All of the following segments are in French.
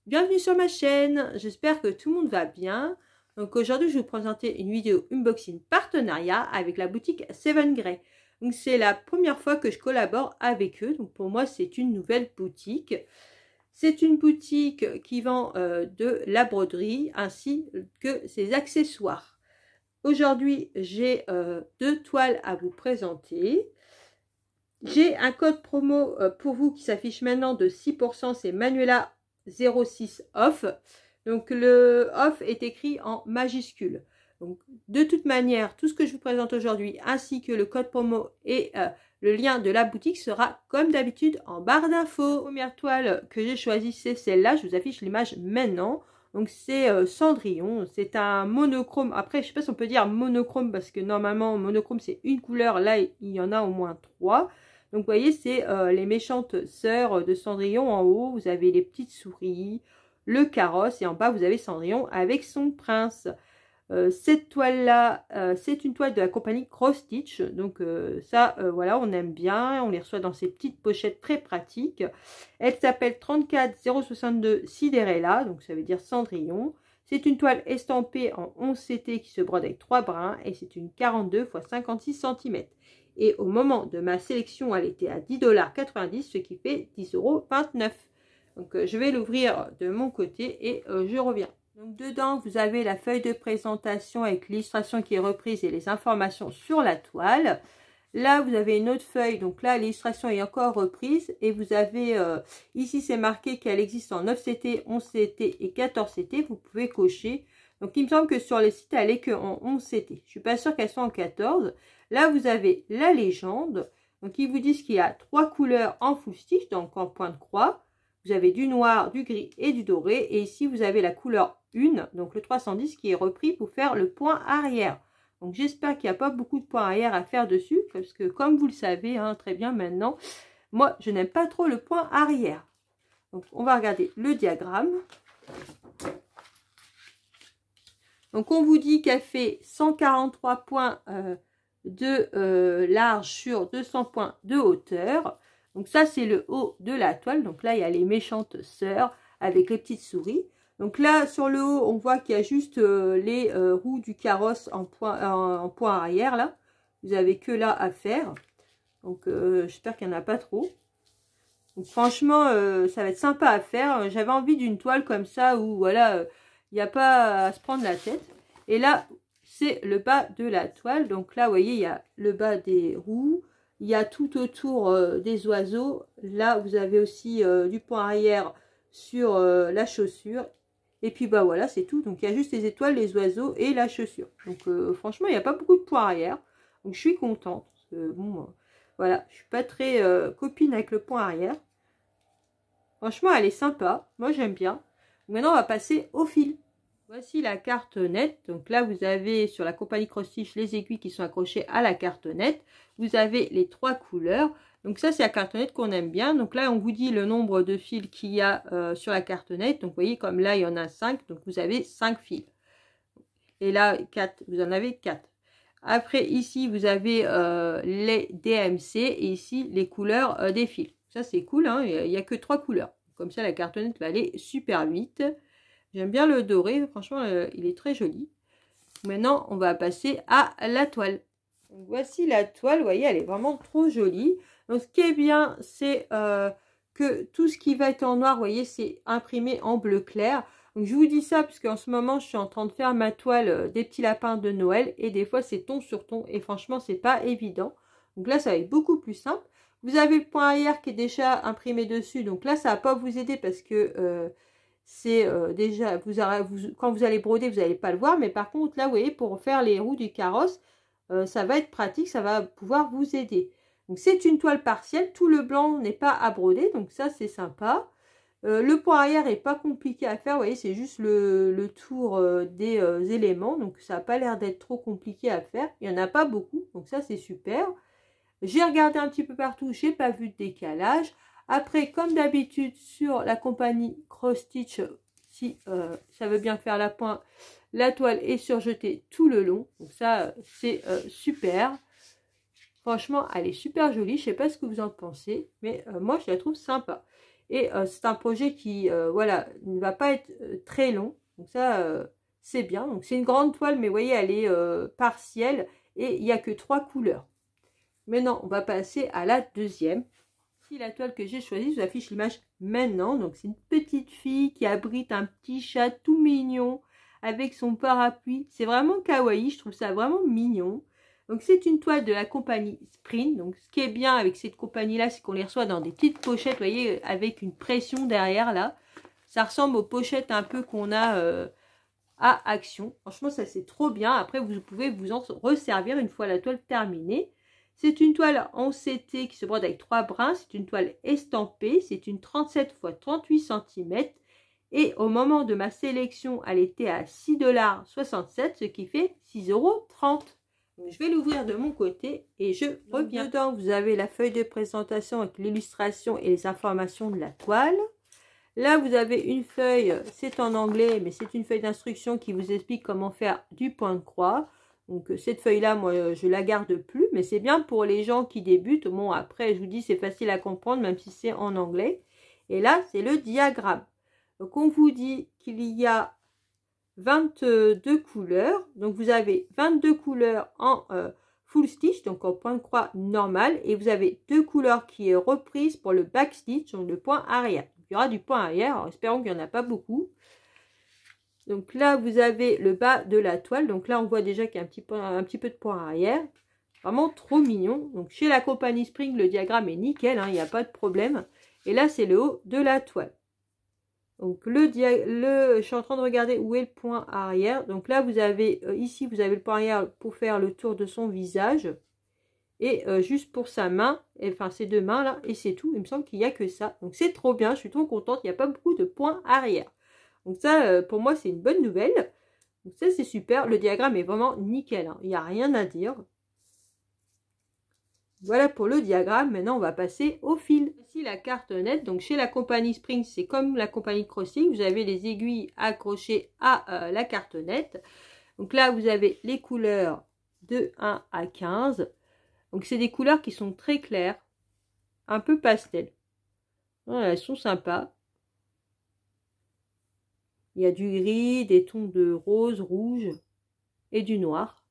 Bienvenue sur ma chaîne, j'espère que tout le monde va bien. Donc aujourd'hui je vais vous présenter une vidéo unboxing partenariat avec la boutique Seven Grey. Donc c'est la première fois que je collabore avec eux, donc pour moi c'est une nouvelle boutique. C'est une boutique qui vend de la broderie ainsi que ses accessoires. Aujourd'hui j'ai deux toiles à vous présenter. J'ai un code promo pour vous qui s'affiche maintenant de 6%, c'est Manuela 06 off. Donc le off est écrit en majuscule. Donc de toute manière, tout ce que je vous présente aujourd'hui ainsi que le code promo et le lien de la boutique sera comme d'habitude en barre d'infos. La première toile que j'ai choisie, c'est celle-là. Je vous affiche l'image maintenant. Donc c'est Cendrillon, c'est un monochrome. Après, je ne sais pas si on peut dire monochrome parce que normalement monochrome c'est une couleur. Là, il y en a au moins 3. Donc vous voyez, c'est les méchantes sœurs de Cendrillon. En haut, vous avez les petites souris, le carrosse, et en bas, vous avez Cendrillon avec son prince. Cette toile-là, c'est une toile de la compagnie Cross Stitch. Donc voilà, on aime bien. On les reçoit dans ces petites pochettes très pratiques. Elle s'appelle 34062 Cinderella, donc ça veut dire Cendrillon. C'est une toile estampée en 11 CT qui se brode avec 3 brins et c'est une 42 x 56 cm. Et au moment de ma sélection, elle était à 10,90 $, ce qui fait 10,29 €. Donc je vais l'ouvrir de mon côté et je reviens. Donc dedans, vous avez la feuille de présentation avec l'illustration qui est reprise et les informations sur la toile. Là, vous avez une autre feuille. Donc là, l'illustration est encore reprise. Et vous avez, ici, c'est marqué qu'elle existe en 9 CT, 11 CT et 14 CT. Vous pouvez cocher. Donc il me semble que sur le site, elle est qu'en 11 CT. Je ne suis pas sûre qu'elle soit en 14. Là, vous avez la légende. Donc ils vous disent qu'il y a 3 couleurs en full stitch, donc en point de croix. Vous avez du noir, du gris et du doré. Et ici, vous avez la couleur 1, donc le 310 qui est repris pour faire le point arrière. Donc j'espère qu'il n'y a pas beaucoup de points arrière à faire dessus. Parce que comme vous le savez hein, très bien maintenant, moi je n'aime pas trop le point arrière. Donc on va regarder le diagramme. Donc on vous dit qu'elle fait 143 points de large sur 200 points de hauteur. Donc ça c'est le haut de la toile. Donc là il y a les méchantes sœurs avec les petites souris. Donc là sur le haut on voit qu'il y a juste les roues du carrosse en point arrière là. Vous avez que là à faire. Donc j'espère qu'il n'y en a pas trop. Donc franchement ça va être sympa à faire. J'avais envie d'une toile comme ça où voilà il n'y a pas à se prendre la tête. Et là c'est le bas de la toile. Donc là vous voyez il y a le bas des roues. Il y a tout autour des oiseaux. Là, vous avez aussi du point arrière sur la chaussure. Et puis, bah voilà, c'est tout. Donc, il y a juste les étoiles, les oiseaux et la chaussure. Donc, franchement, il n'y a pas beaucoup de point arrière. Donc, je suis contente. Parce que, bon, voilà, je suis pas très copine avec le point arrière. Franchement, elle est sympa. Moi, j'aime bien. Maintenant, on va passer au fil. Voici la carte nette. Donc là, vous avez sur la compagnie Cross Stitch les aiguilles qui sont accrochées à la carte nette. Vous avez les 3 couleurs. Donc ça, c'est la carte nette qu'on aime bien. Donc là, on vous dit le nombre de fils qu'il y a sur la carte nette. Donc vous voyez, comme là, il y en a 5. Donc vous avez 5 fils. Et là, 4. Vous en avez 4. Après, ici, vous avez les DMC et ici, les couleurs des fils. Ça, c'est cool. Hein, il n'y a que 3 couleurs. Comme ça, la carte nette va aller super vite. J'aime bien le doré, franchement, il est très joli. Maintenant, on va passer à la toile. Donc, voici la toile, vous voyez, elle est vraiment trop jolie. Donc, ce qui est bien, c'est que tout ce qui va être en noir, vous voyez, c'est imprimé en bleu clair. Donc, je vous dis ça parce qu'en ce moment, je suis en train de faire ma toile des petits lapins de Noël. Et des fois, c'est ton sur ton. Et franchement, c'est pas évident. Donc là, ça va être beaucoup plus simple. Vous avez le point arrière qui est déjà imprimé dessus. Donc là, ça va pas vous aider parce que... c'est déjà, quand vous allez broder, vous n'allez pas le voir. Mais par contre, là, vous voyez, pour faire les roues du carrosse, ça va être pratique, ça va pouvoir vous aider. Donc, c'est une toile partielle. Tout le blanc n'est pas à broder. Donc, ça, c'est sympa. Le point arrière n'est pas compliqué à faire. Vous voyez, c'est juste le tour des éléments. Donc, ça n'a pas l'air d'être trop compliqué à faire. Il n'y en a pas beaucoup. Donc, ça, c'est super. J'ai regardé un petit peu partout. Je n'ai pas vu de décalage. Après, comme d'habitude, sur la compagnie Cross Stitch, si ça veut bien faire la pointe, la toile est surjetée tout le long. Donc ça, c'est super. Franchement, elle est super jolie. Je ne sais pas ce que vous en pensez, mais moi, je la trouve sympa. Et c'est un projet qui, voilà, ne va pas être très long. Donc ça, c'est bien. Donc c'est une grande toile, mais vous voyez, elle est partielle et il n'y a que 3 couleurs. Maintenant, on va passer à la deuxième. Ici, la toile que j'ai choisie, je vous affiche l'image maintenant. Donc c'est une petite fille qui abrite un petit chat tout mignon avec son parapluie. C'est vraiment kawaii, je trouve ça vraiment mignon. Donc c'est une toile de la compagnie Sprint. Donc ce qui est bien avec cette compagnie là, c'est qu'on les reçoit dans des petites pochettes, vous voyez, avec une pression derrière là. Ça ressemble aux pochettes un peu qu'on a à Action. Franchement ça c'est trop bien. Après vous pouvez vous en resservir une fois la toile terminée. C'est une toile en CT qui se brode avec 3 brins. C'est une toile estampée. C'est une 37 x 38 cm. Et au moment de ma sélection, elle était à 6,67 $, ce qui fait 6,30 €. Donc, je vais l'ouvrir de mon côté et je reviens. Dedans, vous avez la feuille de présentation avec l'illustration et les informations de la toile. Là, vous avez une feuille, c'est en anglais, mais c'est une feuille d'instruction qui vous explique comment faire du point de croix. Donc, cette feuille-là, moi, je la garde plus, mais c'est bien pour les gens qui débutent. Bon, après, je vous dis, c'est facile à comprendre, même si c'est en anglais. Et là, c'est le diagramme. Donc, on vous dit qu'il y a 22 couleurs. Donc, vous avez 22 couleurs en full stitch, donc en point de croix normal. Et vous avez 2 couleurs qui est reprise pour le back stitch, donc le point arrière. Donc, il y aura du point arrière. Alors, espérons qu'il n'y en a pas beaucoup. Donc là, vous avez le bas de la toile. Donc là, on voit déjà qu'il y a un petit peu de point arrière. Vraiment trop mignon. Donc chez la compagnie Spring, le diagramme est nickel, hein, il n'y a pas de problème. Et là, c'est le haut de la toile. Donc je suis en train de regarder où est le point arrière. Donc là, vous avez ici, vous avez le point arrière pour faire le tour de son visage. Et juste pour sa main, enfin ses 2 mains là, et c'est tout. Il me semble qu'il n'y a que ça. Donc c'est trop bien, je suis trop contente. Il n'y a pas beaucoup de points arrière. Donc ça, pour moi, c'est une bonne nouvelle. Donc ça, c'est super. Le diagramme est vraiment nickel, hein. Il n'y a rien à dire. Voilà pour le diagramme. Maintenant, on va passer au fil. Ici, la carte nette. Donc, chez la compagnie Spring, c'est comme la compagnie Crossing. Vous avez les aiguilles accrochées à la carte nette. Donc là, vous avez les couleurs de 1 à 15. Donc, c'est des couleurs qui sont très claires. Un peu pastel. Voilà, elles sont sympas. Il y a du gris, des tons de rose, rouge et du noir.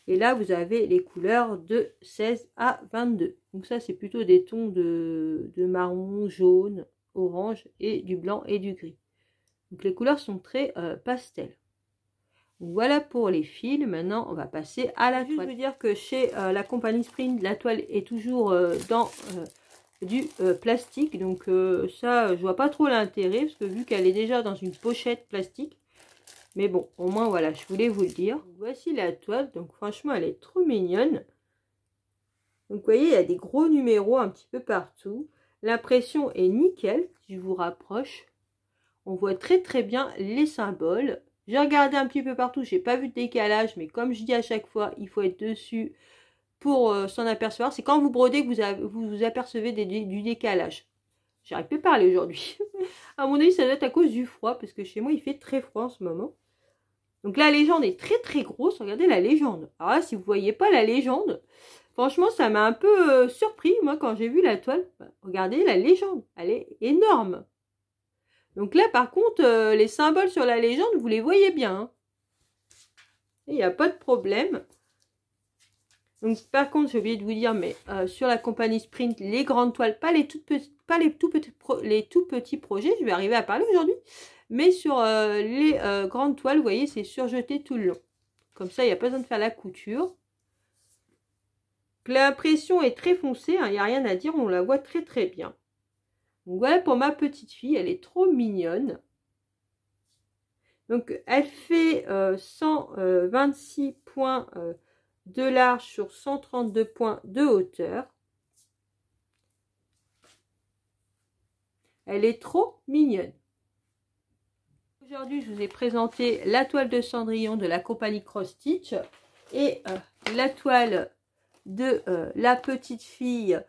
Et là, vous avez les couleurs de 16 à 22. Donc ça, c'est plutôt des tons de marron, jaune, orange et du blanc et du gris. Donc les couleurs sont très pastel. Donc, voilà pour les fils. Maintenant, on va passer à la toile. Je veux dire que chez la compagnie Spring, la toile est toujours dans du plastique. Donc ça, je vois pas trop l'intérêt parce que vu qu'elle est déjà dans une pochette plastique. Mais bon, au moins, voilà, je voulais vous le dire. Donc, voici la toile. Donc, franchement, elle est trop mignonne. Donc, vous voyez, il y a des gros numéros un petit peu partout. L'impression est nickel, si je vous rapproche. On voit très, très bien les symboles. J'ai regardé un petit peu partout. J'ai pas vu de décalage, mais comme je dis à chaque fois, il faut être dessus pour s'en apercevoir. C'est quand vous brodez que vous apercevez du décalage. J'arrive plus à parler aujourd'hui. À mon avis, ça doit être à cause du froid, parce que chez moi, il fait très froid en ce moment. Donc la légende est très très grosse. Regardez la légende. Alors là, si vous ne voyez pas la légende, franchement, ça m'a un peu surpris, moi, quand j'ai vu la toile. Regardez la légende. Elle est énorme. Donc là, par contre, les symboles sur la légende, vous les voyez bien. Hein. Il n'y a pas de problème. Donc par contre, j'ai oublié de vous dire, mais sur la compagnie Sprint, les grandes toiles, pas les tout petits projets, je vais arriver à parler aujourd'hui, mais sur les grandes toiles, vous voyez, c'est surjeté tout le long. Comme ça, il n'y a pas besoin de faire la couture. L'impression est très foncée, hein, il n'y a rien à dire, on la voit très très bien. Donc voilà pour ma petite fille, elle est trop mignonne. Donc elle fait 126 points de large sur 132 points de hauteur. Elle est trop mignonne. Aujourd'hui, je vous ai présenté la toile de Cendrillon de la compagnie Cross Stitch et la toile de la petite fille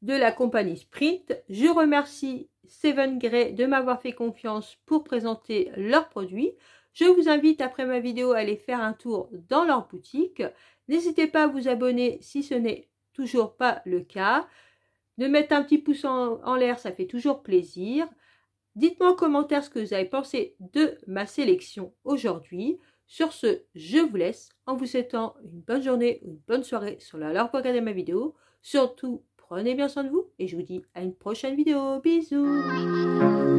de la compagnie Sprint. Je remercie Seven Grey de m'avoir fait confiance pour présenter leurs produits. Je vous invite après ma vidéo à aller faire un tour dans leur boutique. N'hésitez pas à vous abonner si ce n'est toujours pas le cas. de mettre un petit pouce en l'air, ça fait toujours plaisir. Dites-moi en commentaire ce que vous avez pensé de ma sélection aujourd'hui. Sur ce, je vous laisse en vous souhaitant une bonne journée ou une bonne soirée sur la heure pour regarder ma vidéo. Surtout, prenez bien soin de vous et je vous dis à une prochaine vidéo. Bisous!